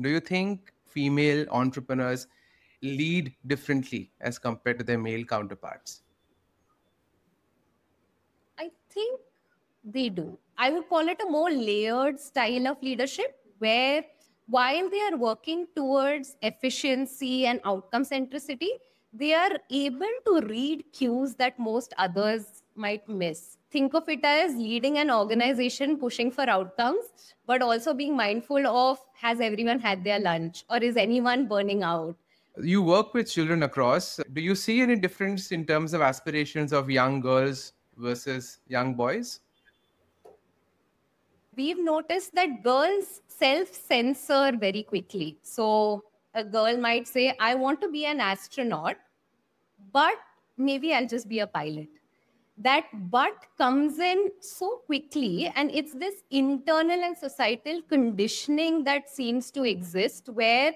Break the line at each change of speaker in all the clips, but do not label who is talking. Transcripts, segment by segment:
Do you think female entrepreneurs lead differently as compared to their male counterparts?
I think they do. I would call it a more layered style of leadership where while they are working towards efficiency and outcome centricity, they are able to read cues that most others might miss. Think of it as leading an organization pushing for outcomes, but also being mindful of, has everyone had their lunch or is anyone burning out?
You work with children across. Do you see any difference in terms of aspirations of young girls versus young boys?
We've noticed that girls self-censor very quickly. So a girl might say, I want to be an astronaut, but maybe I'll just be a pilot. That but comes in so quickly, and it's this internal and societal conditioning that seems to exist where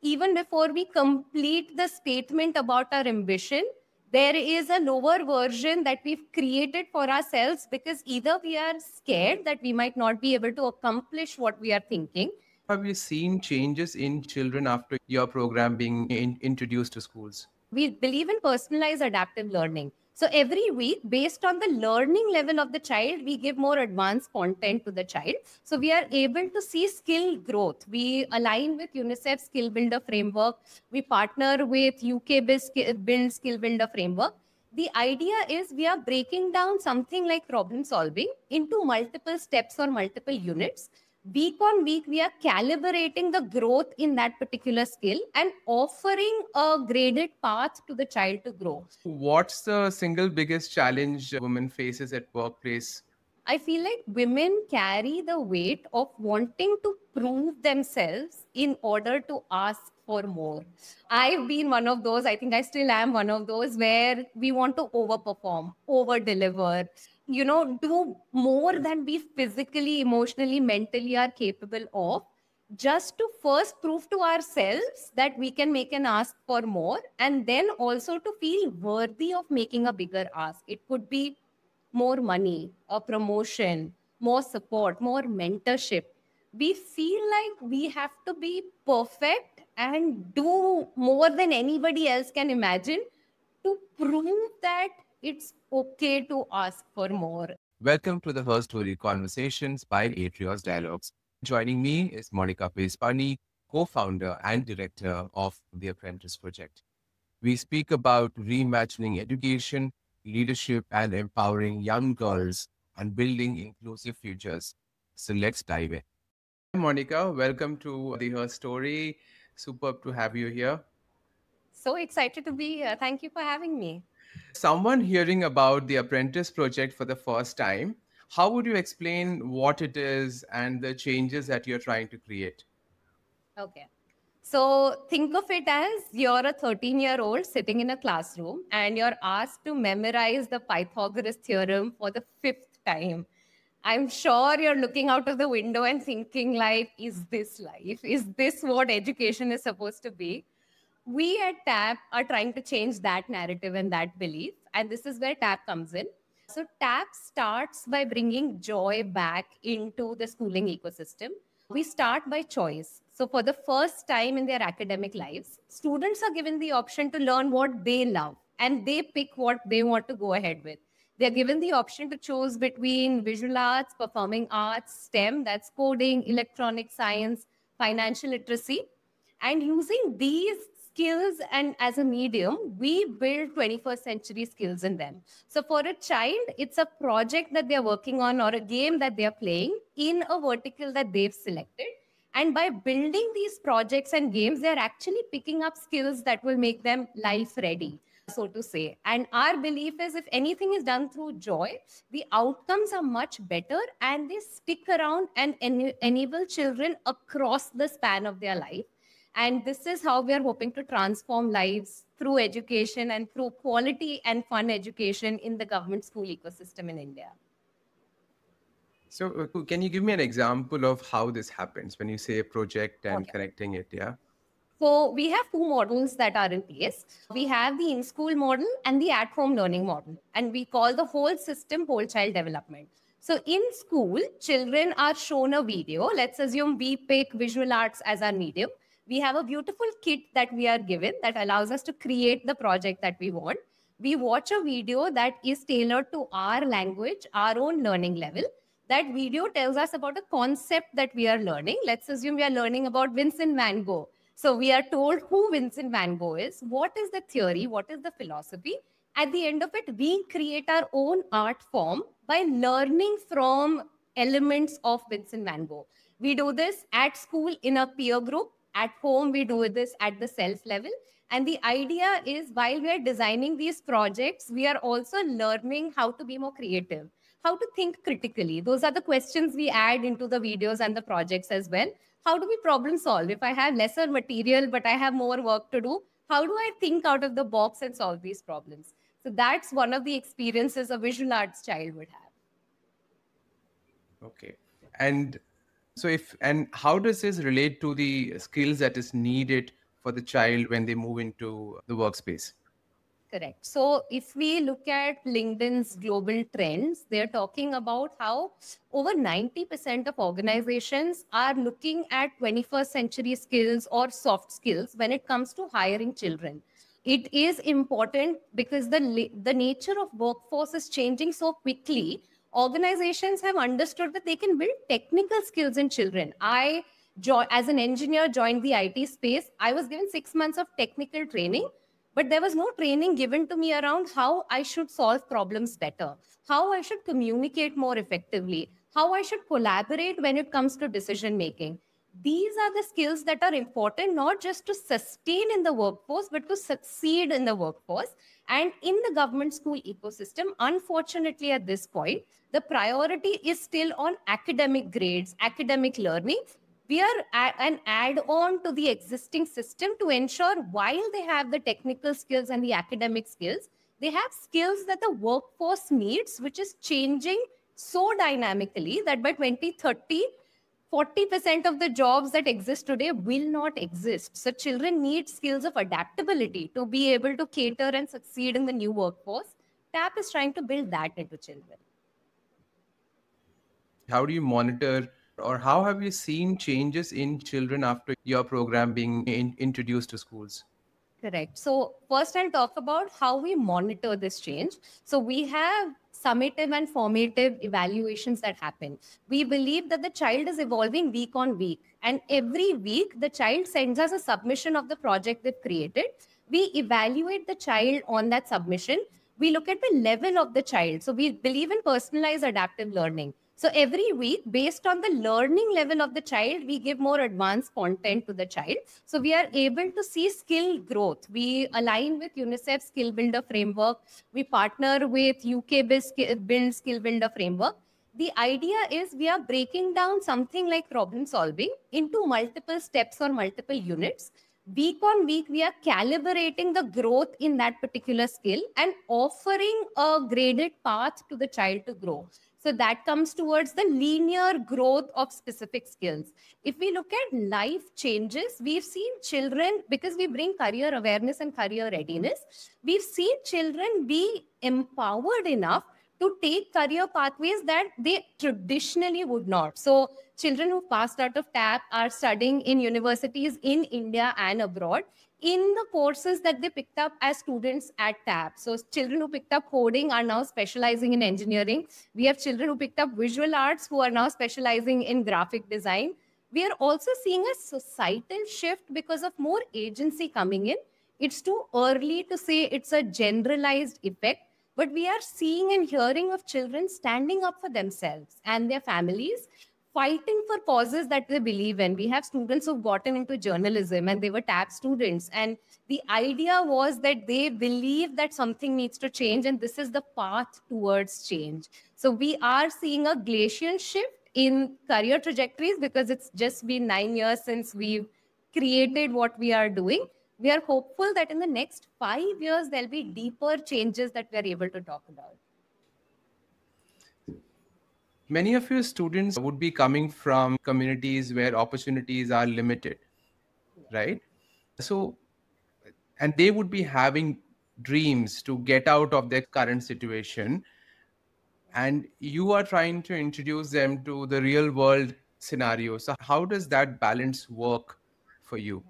even before we complete the statement about our ambition, there is a lower version that we've created for ourselves because either we are scared that we might not be able to accomplish what we are thinking.
Have you seen changes in children after your program being introduced to schools?
We believe in personalized adaptive learning. So every week, based on the learning level of the child, we give more advanced content to the child. So we are able to see skill growth. We align with UNICEF Skill Builder Framework. We partner with UK Build Skill Builder Framework. The idea is we are breaking down something like problem solving into multiple steps or multiple units. Week on week, we are calibrating the growth in that particular skill and offering a graded path to the child to grow.
What's the single biggest challenge a woman faces at workplace?
I feel like women carry the weight of wanting to prove themselves in order to ask for more. I've been one of those, I think I still am one of those, where we want to overperform, over deliver, do more than we physically, emotionally, mentally are capable of, just to first prove to ourselves that we can make an ask for more, and then also to feel worthy of making a bigger ask. It could be more money, a promotion, more support, more mentorship. We feel like we have to be perfect and do more than anybody else can imagine to prove that it's okay to ask for more.
Welcome to the Her Story Conversations by Atrios Dialogues. Joining me is Monica Pespani, co-founder and director of the Apprentice Project. We speak about reimagining education, leadership, and empowering young girls and building inclusive futures. So let's dive in. Monica, welcome to the Her Story. Superb to have you here.
So excited to be here. Thank you for having me.
Someone hearing about the Apprentice Project for the first time, how would you explain what it is and the changes that you're trying to create?
Okay. So think of it as you're a 13-year-old sitting in a classroom and you're asked to memorize the Pythagoras theorem for the 5th time. I'm sure you're looking out of the window and thinking like, is this life? Is this what education is supposed to be? We at TAP are trying to change that narrative and that belief. And this is where TAP comes in. So TAP starts by bringing joy back into the schooling ecosystem. We start by choice. So for the first time in their academic lives, students are given the option to learn what they love and they pick what they want to go ahead with. They're given the option to choose between visual arts, performing arts, STEM, that's coding, electronic science, financial literacy. And using these skills and as a medium, we build 21st century skills in them. So for a child, it's a project that they're working on or a game that they're playing in a vertical that they've selected. And by building these projects and games, they're actually picking up skills that will make them life ready, so to say. And our belief is if anything is done through joy, the outcomes are much better and they stick around and enable children across the span of their life. And this is how we are hoping to transform lives through education and through quality and fun education in the government school ecosystem in India.
So can you give me an example of how this happens when you say a project and connecting it? Yeah.
So we have two models that are in place. We have the in-school model and the at-home learning model. And we call the whole system whole child development. So in school, children are shown a video. Let's assume we pick visual arts as our medium. We have a beautiful kit that we are given that allows us to create the project that we want. We watch a video that is tailored to our language, our own learning level. That video tells us about a concept that we are learning. Let's assume we are learning about Vincent van Gogh. So we are told who Vincent van Gogh is, what is the theory, what is the philosophy. At the end of it, we create our own art form by learning from elements of Vincent van Gogh. We do this at school in a peer group. At home, we do this at the self level. And the idea is while we are designing these projects, we are also learning how to be more creative, how to think critically. Those are the questions we add into the videos and the projects as well. How do we problem solve? If I have lesser material, but I have more work to do, how do I think out of the box and solve these problems? So that's one of the experiences a visual arts child would have.
Okay. And how does this relate to the skills that is needed for the child when they move into the workspace?
Correct. So if we look at LinkedIn's global trends, they're talking about how over 90% of organizations are looking at 21st century skills or soft skills when it comes to hiring children. It is important because the nature of workforce is changing so quickly. Organizations have understood that they can build technical skills in children. As an engineer, joined the IT space. I was given 6 months of technical training, but there was no training given to me around how I should solve problems better, how I should communicate more effectively, how I should collaborate when it comes to decision making. These are the skills that are important, not just to sustain in the workforce, but to succeed in the workforce. And in the government school ecosystem, unfortunately, at this point, the priority is still on academic grades, academic learning. We are an add-on to the existing system to ensure while they have the technical skills and the academic skills, they have skills that the workforce needs, which is changing so dynamically that by 2030, 40% of the jobs that exist today will not exist. So children need skills of adaptability to be able to cater and succeed in the new workforce. TAP is trying to build that into children.
How do you monitor, or how have you seen changes in children after your program being introduced to schools?
Correct. So first I'll talk about how we monitor this change. So we have summative and formative evaluations that happen. We believe that the child is evolving week on week. And every week, the child sends us a submission of the project they've created. We evaluate the child on that submission. We look at the level of the child. So we believe in personalized adaptive learning. So every week, based on the learning level of the child, we give more advanced content to the child. So we are able to see skill growth. We align with UNICEF Skill Builder Framework. We partner with UK Build Skill Builder Framework. The idea is we are breaking down something like problem solving into multiple steps or multiple units. Week on week, we are calibrating the growth in that particular skill and offering a graded path to the child to grow. So that comes towards the linear growth of specific skills. If we look at life changes, we've seen children, because we bring career awareness and career readiness, we've seen children be empowered enough to take career pathways that they traditionally would not. So children who passed out of TAP are studying in universities in India and abroad in the courses that they picked up as students at TAP. So children who picked up coding are now specializing in engineering. We have children who picked up visual arts who are now specializing in graphic design. We are also seeing a societal shift because of more agency coming in. It's too early to say it's a generalized effect, but we are seeing and hearing of children standing up for themselves and their families, fighting for causes that they believe in. We have students who've gotten into journalism and they were TAP students. And the idea was that they believe that something needs to change and this is the path towards change. So we are seeing a glacial shift in career trajectories because it's just been 9 years since we've created what we are doing. We are hopeful that in the next 5 years, there'll be deeper changes that we are able to talk about.
Many of your students would be coming from communities where opportunities are limited, right? So, and they would be having dreams to get out of their current situation. and you are trying to introduce them to the real world scenario. So how does that balance work for you?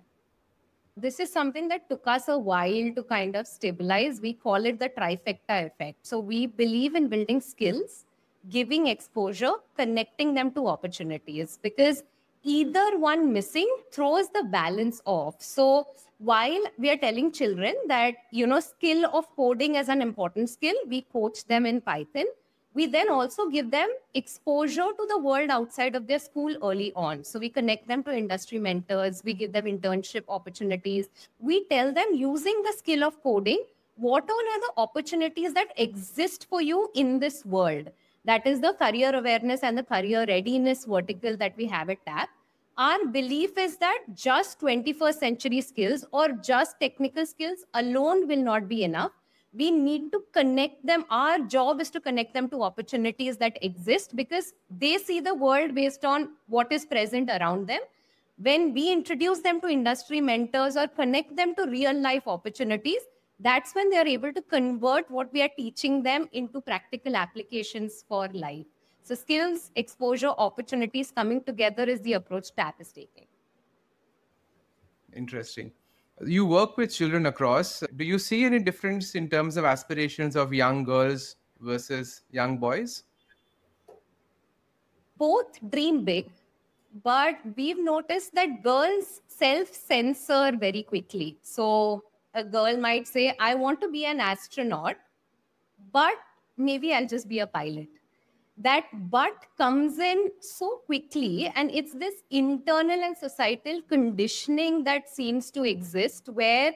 This is something that took us a while to kind of stabilize. We call it the trifecta effect. So we believe in building skills, giving exposure, connecting them to opportunities, because either one missing throws the balance off. So while we are telling children that, skill of coding is an important skill, we coach them in Python. We then also give them exposure to the world outside of their school early on. So we connect them to industry mentors, we give them internship opportunities. We tell them, using the skill of coding, what all are the opportunities that exist for you in this world. That is the career awareness and the career readiness vertical that we have at TAP. Our belief is that just 21st century skills or just technical skills alone will not be enough. We need to connect them. Our job is to connect them to opportunities that exist, because they see the world based on what is present around them. When we introduce them to industry mentors or connect them to real life opportunities, that's when they are able to convert what we are teaching them into practical applications for life. So skills, exposure, opportunities coming together is the approach TAP is taking.
Interesting. You work with children across. Do you see any difference in terms of aspirations of young girls versus young boys?
Both dream big, but we've noticed that girls self-censor very quickly. So a girl might say, I want to be an astronaut, but maybe I'll just be a pilot. That but comes in so quickly, and it's this internal and societal conditioning that seems to exist, where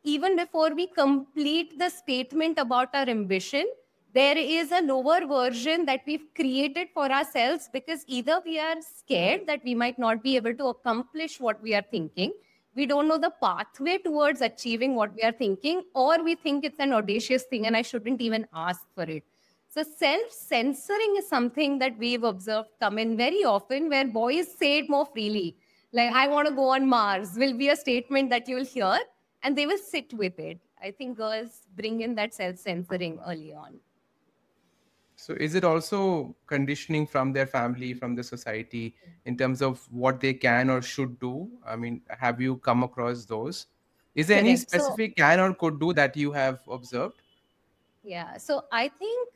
even before we complete the statement about our ambition, there is a lower version that we've created for ourselves, because either we are scared that we might not be able to accomplish what we are thinking, we don't know the pathway towards achieving what we are thinking, or we think it's an audacious thing and I shouldn't even ask for it. So self-censoring is something that we've observed come in very often, where boys say it more freely. Like, I want to go on Mars will be a statement that you'll hear, and they will sit with it. I think girls bring in that self-censoring early on.
So is it also conditioning from their family, from the society, in terms of what they can or should do? I mean, have you come across those? Is there any
Correct. So,
specific can or could do that you have observed?
yeah. So I think,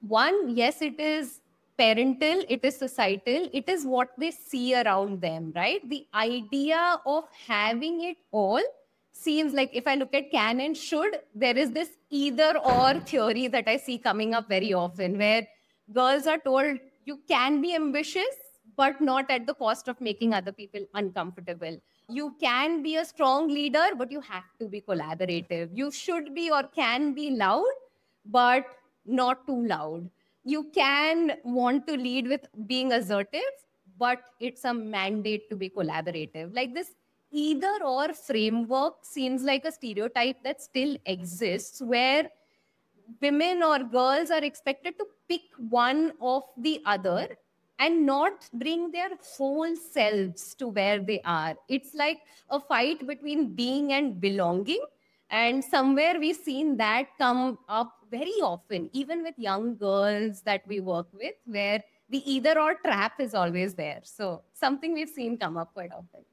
one, yes, it is parental, it is societal, it is what they see around them, right? The idea of having it all seems like, if I look at can and should, there is this either or theory that I see coming up very often, where girls are told you can be ambitious, but not at the cost of making other people uncomfortable. You can be a strong leader, but you have to be collaborative. You should be or can be loud, but not too loud. You can want to lead with being assertive, but it's a mandate to be collaborative. Like, this either or framework seems like a stereotype that still exists, where women or girls are expected to pick one of the other and not bring their whole selves to where they are. It's like a fight between being and belonging. And somewhere we've seen that come up very often, even with young girls that we work with, where the either or trap is always there. So something we've seen come up quite often.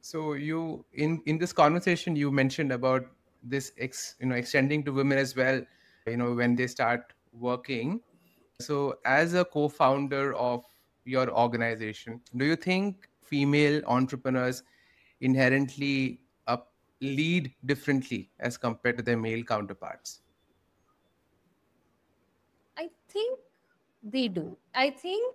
So you in this conversation you mentioned about this extending to women as well, when they start working. So as a co-founder of your organization, do you think female entrepreneurs inherently lead differently as compared to their male counterparts?
I think they do. I think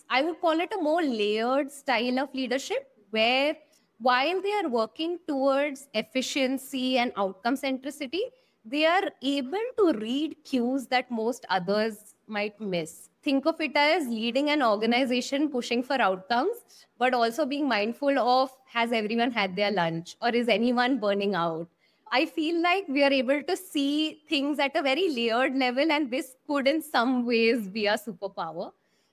I would call it a more layered style of leadership, where while they are working towards efficiency and outcome centricity, they are able to read cues that most others might miss. Think of it as leading an organization pushing for outcomes, but also being mindful of, has everyone had their lunch, or is anyone burning out? I feel like we are able to see things at a very layered level, and this could, in some ways, be a superpower.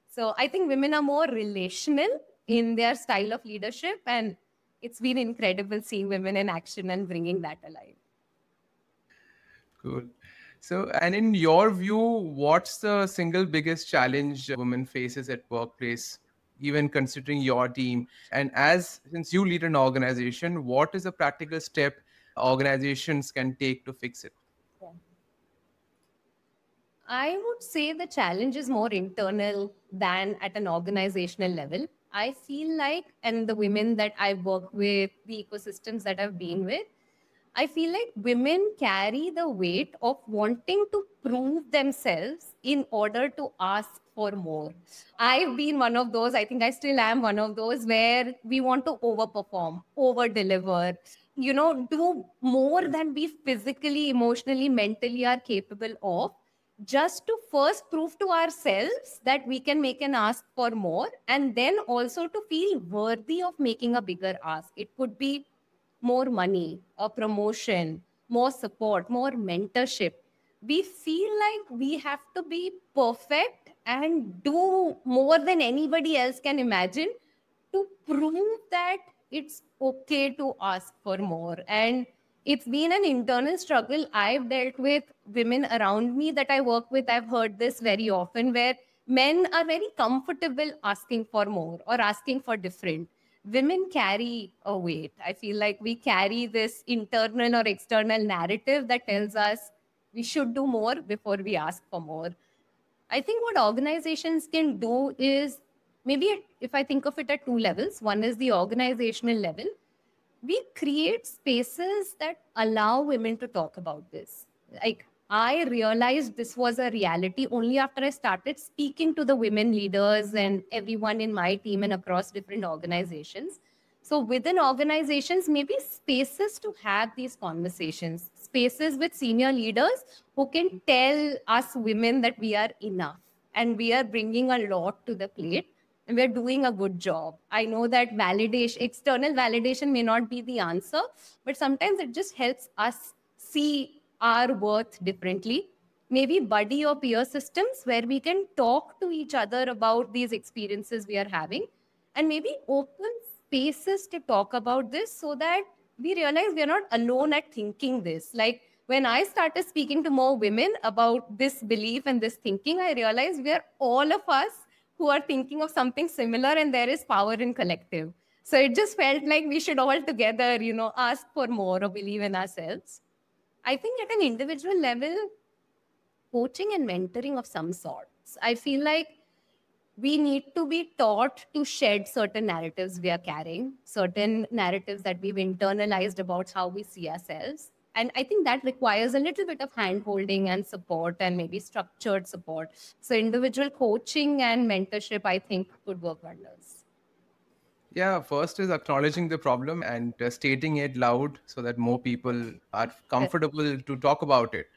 So I think women are more relational in their style of leadership, and it's been incredible seeing women in action and bringing that alive.
Cool. So, and in your view, what's the single biggest challenge women faces at workplace, even considering your team? And as since you lead an organization, what is a practical step organizations can take to fix it?
I would say the challenge is more internal than at an organizational level. I feel like, and the women that I've worked with, the ecosystems that I've been with, I feel like women carry the weight of wanting to prove themselves in order to ask for more. I've been one of those, I think I still am one of those, where we want to overperform, over deliver, do more than we physically, emotionally, mentally are capable of, just to first prove to ourselves that we can make an ask for more, and then also to feel worthy of making a bigger ask. It could be more money, a promotion, more support, more mentorship. We feel like we have to be perfect and do more than anybody else can imagine to prove that it's okay to ask for more. And it's been an internal struggle I've dealt with. Women around me that I work with, I've heard this very often, where men are very comfortable asking for more or asking for different. Women carry a weight. I feel like we carry this internal or external narrative that tells us we should do more before we ask for more. I think what organizations can do is, maybe if I think of it at two levels, one is the organizational level. We create spaces that allow women to talk about this. Like, I realized this was a reality only after I started speaking to the women leaders and everyone in my team and across different organizations. So within organizations, maybe spaces to have these conversations, spaces with senior leaders who can tell us women that we are enough and we are bringing a lot to the plate and we're doing a good job. I know that validation, external validation may not be the answer, but sometimes it just helps us see our worth differently. Maybe buddy or peer systems where we can talk to each other about these experiences we are having, and maybe open spaces to talk about this so that we realize we are not alone at thinking this. Like, when I started speaking to more women about this belief and this thinking, I realized we are all of us who are thinking of something similar, and there is power in collective. So it just felt like we should all together, ask for more or believe in ourselves. I think at an individual level, coaching and mentoring of some sorts. I feel like we need to be taught to shed certain narratives we are carrying, certain narratives that we've internalized about how we see ourselves. And I think that requires a little bit of hand holding and support and maybe structured support. So individual coaching and mentorship, I think, could work wonders.
Yeah, first is acknowledging the problem and stating it loud so that more people are comfortable to talk about it.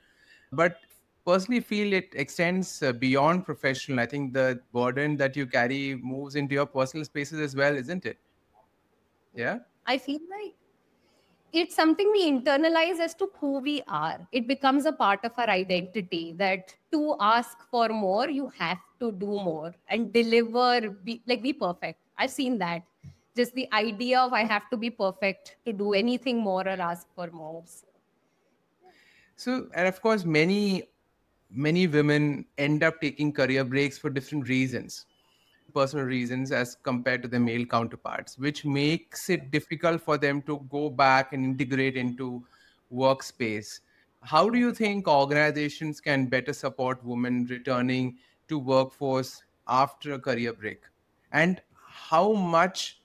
But personally feel it extends beyond professional. I think the burden that you carry moves into your personal spaces as well, isn't it? Yeah.
I feel like it's something we internalize as to who we are. It becomes a part of our identity that to ask for more, you have to do more and deliver, be perfect. I've seen that. Just the idea of I have to be perfect to do anything more or ask for more.
So, and of course, many women end up taking career breaks for different reasons, personal reasons as compared to their male counterparts, which makes it difficult for them to go back and integrate into workspace. How do you think organizations can better support women returning to workforce after a career break? And how much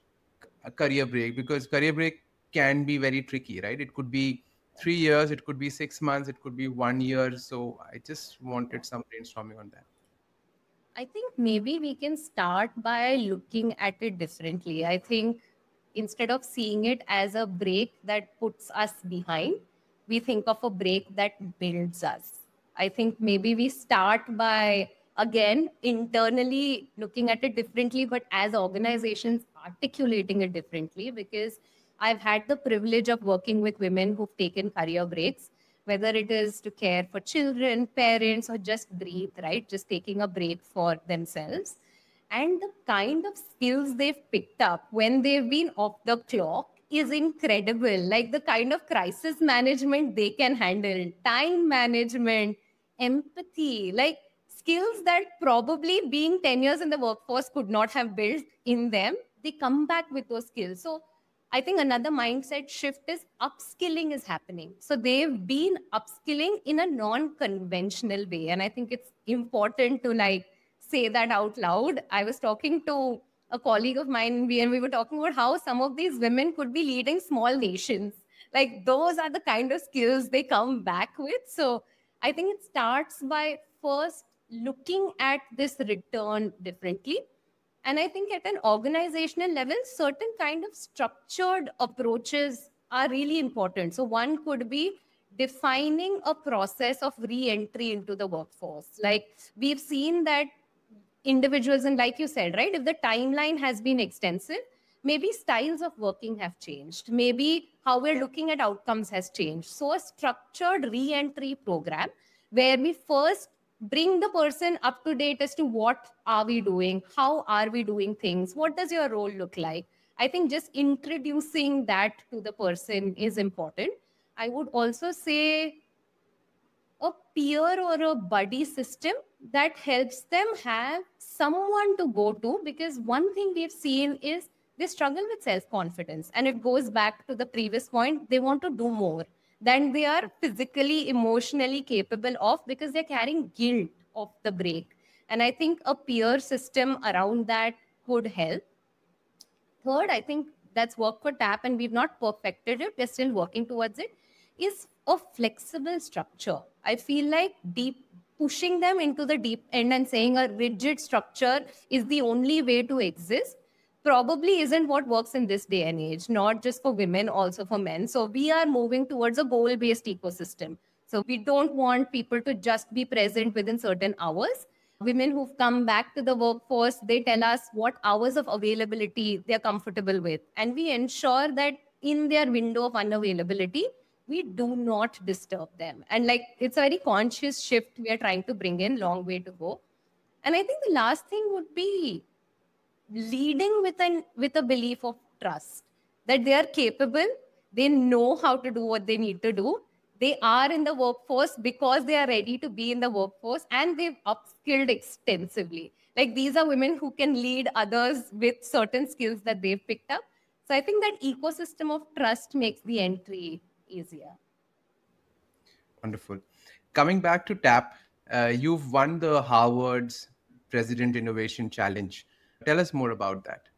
a career break? Because career break can be very tricky, right? It could be 3 years, it could be 6 months, it could be 1 year. So I just wanted some brainstorming on that.
I think maybe we can start by looking at it differently. I think instead of seeing it as a break that puts us behind, we think of a break that builds us. I think maybe we start by, again, internally looking at it differently, but as organizations articulating it differently, because I've had the privilege of working with women who've taken career breaks, whether it is to care for children, parents, or just breathe, right? Just taking a break for themselves. And the kind of skills they've picked up when they've been off the clock is incredible. Like the kind of crisis management they can handle, time management, empathy, like skills that probably being 10 years in the workforce could not have built in them. They come back with those skills. So I think another mindset shift is upskilling is happening. So they've been upskilling in a non-conventional way. And I think it's important to like say that out loud. I was talking to a colleague of mine and we were talking about how some of these women could be leading small nations. Like those are the kind of skills they come back with. So I think it starts by first looking at this return differently. And I think at an organizational level, certain kind of structured approaches are really important. So one could be defining a process of re-entry into the workforce. Like we've seen that individuals, and like you said, right, if the timeline has been extensive, maybe styles of working have changed. Maybe how we're looking at outcomes has changed. So a structured re-entry program where we first bring the person up to date as to what are we doing, how are we doing things, what does your role look like. I think just introducing that to the person is important. I would also say a peer or a buddy system that helps them have someone to go to, because one thing we've seen is they struggle with self-confidence, and it goes back to the previous point. They want to do more than they are physically, emotionally capable of, because they're carrying guilt of the break. And I think a peer system around that could help. Third, I think that's work for TAP, and we've not perfected it, we're still working towards it, is a flexible structure. I feel like pushing them into the deep end and saying a rigid structure is the only way to exist probably isn't what works in this day and age, not just for women, also for men. So we are moving towards a goal-based ecosystem. So we don't want people to just be present within certain hours. Women who've come back to the workforce, they tell us what hours of availability they're comfortable with. And we ensure that in their window of unavailability, we do not disturb them. And like, it's a very conscious shift we are trying to bring in, long way to go. And I think the last thing would be leading with a belief of trust, that they are capable, they know how to do what they need to do. They are in the workforce because they are ready to be in the workforce, and they've upskilled extensively. Like these are women who can lead others with certain skills that they've picked up. So I think that ecosystem of trust makes the entry easier.
Wonderful. Coming back to TAP, you've won the Harvard's President Innovation Challenge. Tell us more about that.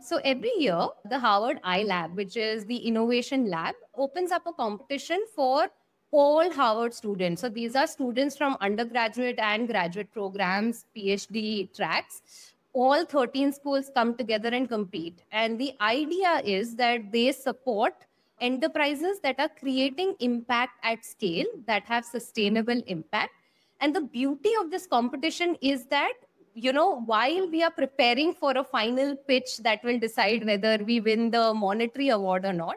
So every year, the Harvard iLab, which is the innovation lab, opens up a competition for all Harvard students. So these are students from undergraduate and graduate programs, PhD tracks. All 13 schools come together and compete. And the idea is that they support enterprises that are creating impact at scale, that have sustainable impact. And the beauty of this competition is that, you know, while we are preparing for a final pitch that will decide whether we win the monetary award or not,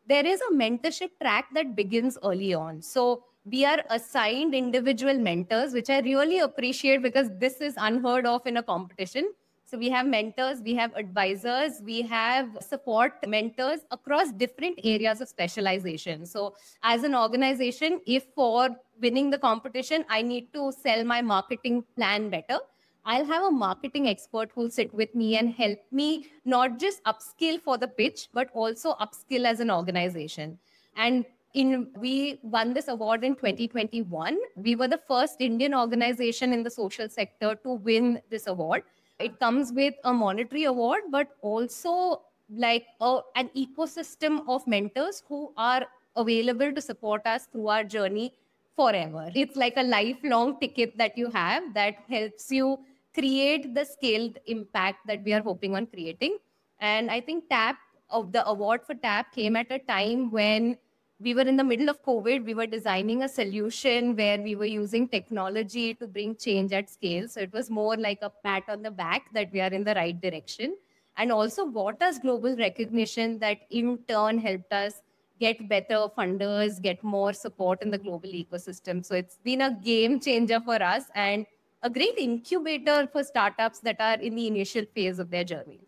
there is a mentorship track that begins early on. So we are assigned individual mentors, which I really appreciate because this is unheard of in a competition. So we have mentors, we have advisors, we have support mentors across different areas of specialization. So as an organization, if for winning the competition, I need to sell my marketing plan better, I'll have a marketing expert who'll sit with me and help me not just upskill for the pitch, but also upskill as an organization. And we won this award in 2021. We were the first Indian organization in the social sector to win this award. It comes with a monetary award, but also like an ecosystem of mentors who are available to support us through our journey forever. It's like a lifelong ticket that you have that helps you create the scaled impact that we are hoping on creating. And I think the award for TAP came at a time when we were in the middle of COVID. We were designing a solution where we were using technology to bring change at scale. So it was more like a pat on the back that we are in the right direction. And also got us global recognition that in turn helped us get better funders, get more support in the global ecosystem. So it's been a game changer for us and a great incubator for startups that are in the initial phase of their journeys.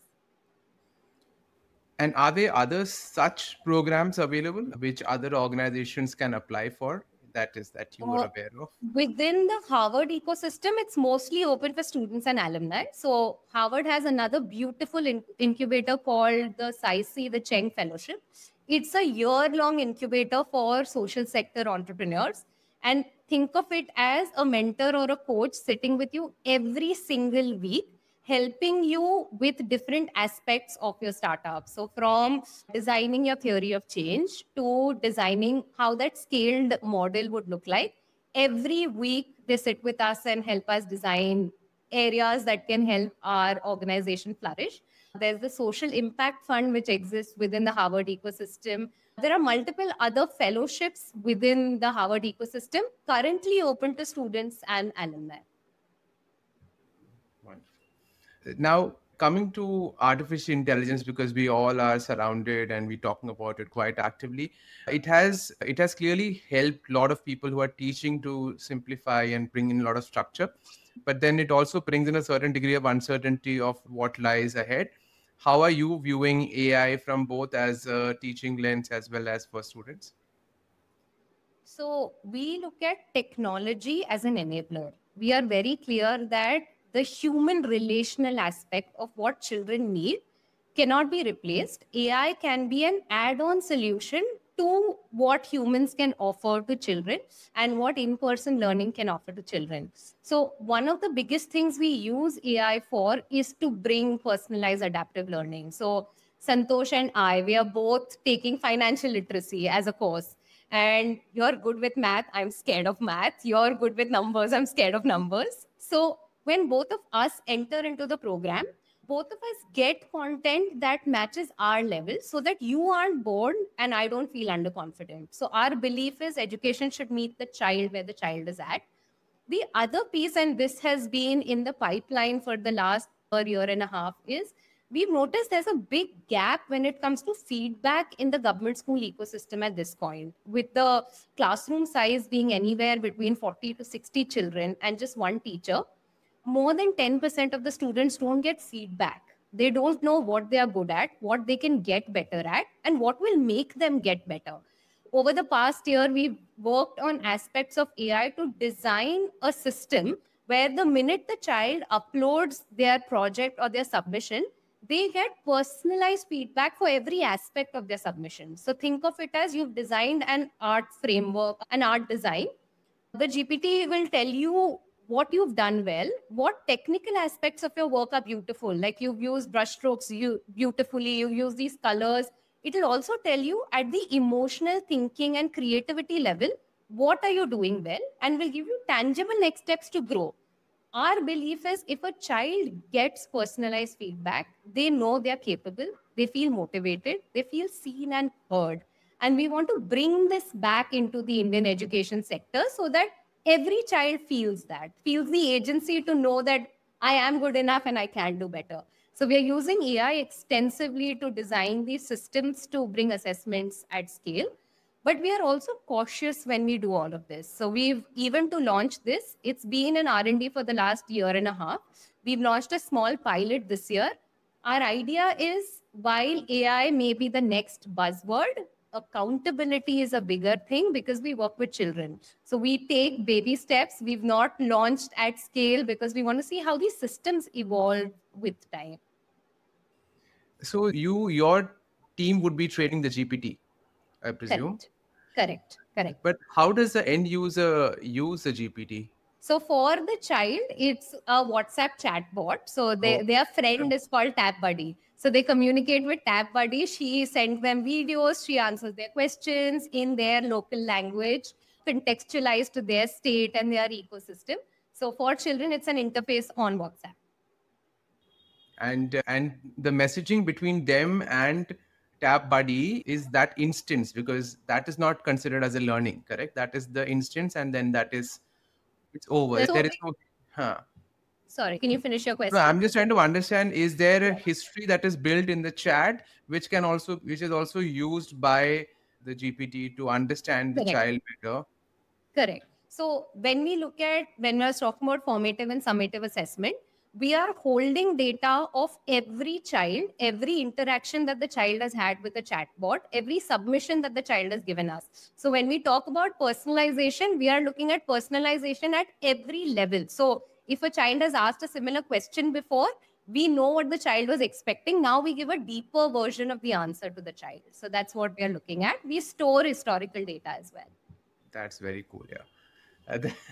And are there other such programs available which other organizations can apply for? that you were aware of?
Within the Harvard ecosystem, it's mostly open for students and alumni. So Harvard has another beautiful incubator called the SciC, the Cheng Fellowship. It's a year-long incubator for social sector entrepreneurs. And think of it as a mentor or a coach sitting with you every single week, helping you with different aspects of your startup. So from designing your theory of change to designing how that scaled model would look like. Every week they sit with us and help us design areas that can help our organization flourish. There's the Social Impact Fund, which exists within the Harvard ecosystem. There are multiple other fellowships within the Harvard ecosystem, currently open to students and alumni.
Now, coming to artificial intelligence, because we all are surrounded and we're talking about it quite actively, it has clearly helped a lot of people who are teaching to simplify and bring in a lot of structure. But then it also brings in a certain degree of uncertainty of what lies ahead. How are you viewing AI from both as a teaching lens as well as for students?
So we look at technology as an enabler. We are very clear that the human relational aspect of what children need cannot be replaced. AI can be an add-on solution to what humans can offer to children and what in-person learning can offer to children. So one of the biggest things we use AI for is to bring personalized adaptive learning. So Santosh and I, we are both taking financial literacy as a course. And you're good with math, I'm scared of math. You're good with numbers, I'm scared of numbers. So when both of us enter into the program, both of us get content that matches our level so that you aren't bored and I don't feel underconfident. So our belief is education should meet the child where the child is at. The other piece, and this has been in the pipeline for the last year and a half, is we've noticed there's a big gap when it comes to feedback in the government school ecosystem at this point. With the classroom size being anywhere between 40 to 60 children and just one teacher, more than 10% of the students don't get feedback. They don't know what they are good at, what they can get better at, and what will make them get better. Over the past year, we've worked on aspects of AI to design a system where the minute the child uploads their project or their submission, they get personalized feedback for every aspect of their submission. So think of it as you've designed an art framework, an art design. The GPT will tell you what you've done well, what technical aspects of your work are beautiful, like you've used brushstrokes beautifully, you use these colors. It will also tell you at the emotional thinking and creativity level, what are you doing well, and will give you tangible next steps to grow. Our belief is if a child gets personalized feedback, they know they're capable, they feel motivated, they feel seen and heard. And we want to bring this back into the Indian education sector so that every child feels the agency to know that I am good enough and I can do better. So we are using AI extensively to design these systems to bring assessments at scale. But we are also cautious when we do all of this. So we've, even to launch this, it's been in R&D for the last year and a half. We've launched a small pilot this year. Our idea is, while AI may be the next buzzword, accountability is a bigger thing because we work with children. So we take baby steps. We've not launched at scale because we want to see how these systems evolve with time.
So your team would be training the GPT, I presume?
Correct.
But how does the end user use the GPT?
So for the child, it's a WhatsApp chatbot. So their friend is called Tap Buddy. So they communicate with Tap Buddy. She sends them videos. She answers their questions in their local language, contextualized to their state and their ecosystem. So for children, it's an interface on WhatsApp.
And the messaging between them and Tap Buddy is that instance, because that is not considered as a learning, correct? That is the instance, and then it's over.
So
there is no.
Sorry, can you finish your question?
No, I'm just trying to understand: is there a history that is built in the chat, which is also used by the GPT to understand the child better?
Correct. So when we are talking about formative and summative assessment, we are holding data of every child, every interaction that the child has had with the chatbot, every submission that the child has given us. So when we talk about personalization, we are looking at personalization at every level. So if a child has asked a similar question before, we know what the child was expecting. Now we give a deeper version of the answer to the child. So that's what we are looking at. We store historical data as well.
That's very cool. Yeah.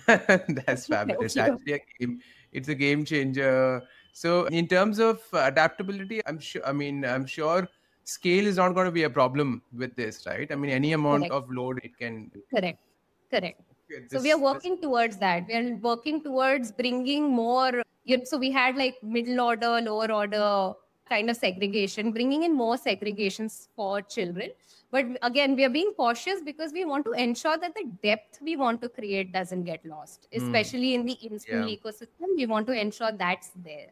That's fabulous.
Thank you.
Actually, it's a game changer. So, in terms of adaptability, I'm sure. I mean, I'm sure scale is not going to be a problem with this, right? I mean, any amount
Correct.
of load it can.
Correct. Correct.
Okay,
So we are
this
working towards that. We are working towards bringing more. So we had like middle order, lower order kind of segregation, bringing in more segregations for children. But again, we are being cautious because we want to ensure that the depth we want to create doesn't get lost, especially in the in-school
yeah.
ecosystem. We want to ensure that's there.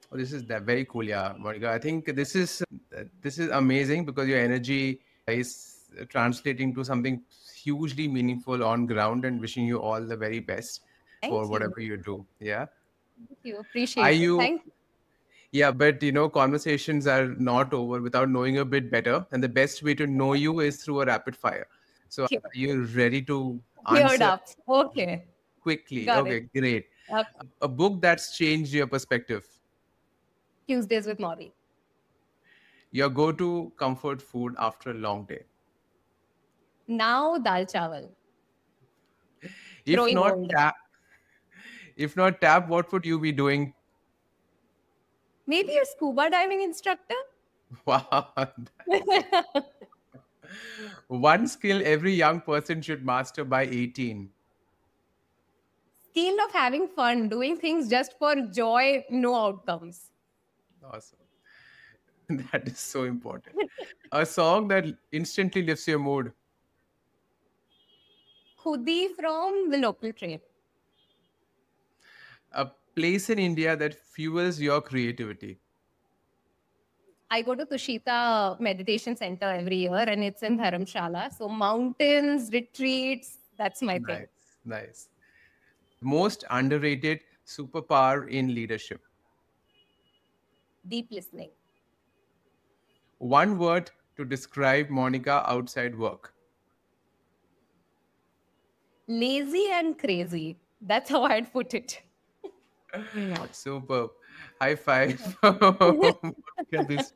Oh, this is that very cool, yeah, Monica. I think this is amazing because your energy is translating to something hugely meaningful on ground, and wishing you all the very best for
Thank you.
whatever you do. Yeah.
Thank you.
Are
Appreciate it.
you?
Thank you.
Yeah, but conversations are not over without knowing a bit better, and the best way to know you is through a rapid fire. So,
Thank
are you ready to
you. Cleared
answer
up. Okay.
quickly?
Got
Okay,
it.
great.
Okay.
A book that's changed your perspective.
Tuesdays with Maury.
Your go-to comfort food after a long day.
Now dal chawal.
If
Growing
not
old.
tap, what would you be doing?
Maybe a scuba diving instructor.
Wow. One skill every young person should master by 18.
Skill of having fun, doing things just for joy, no outcomes.
Awesome. That is so important. A song that instantly lifts your mood.
Khudi from the local train.
A place in India that fuels your creativity.
I go to Tushita Meditation Center every year and it's in Dharamshala. So mountains, retreats, that's my thing.
Nice, nice. Most underrated superpower in leadership.
Deep listening.
One word to describe Monica outside work.
Lazy and crazy. That's how I'd put it.
Superb. High five. Yeah, this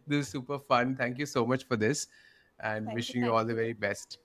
is super fun. Thank you so much for this, and
Thank you.
wishing you all the very best.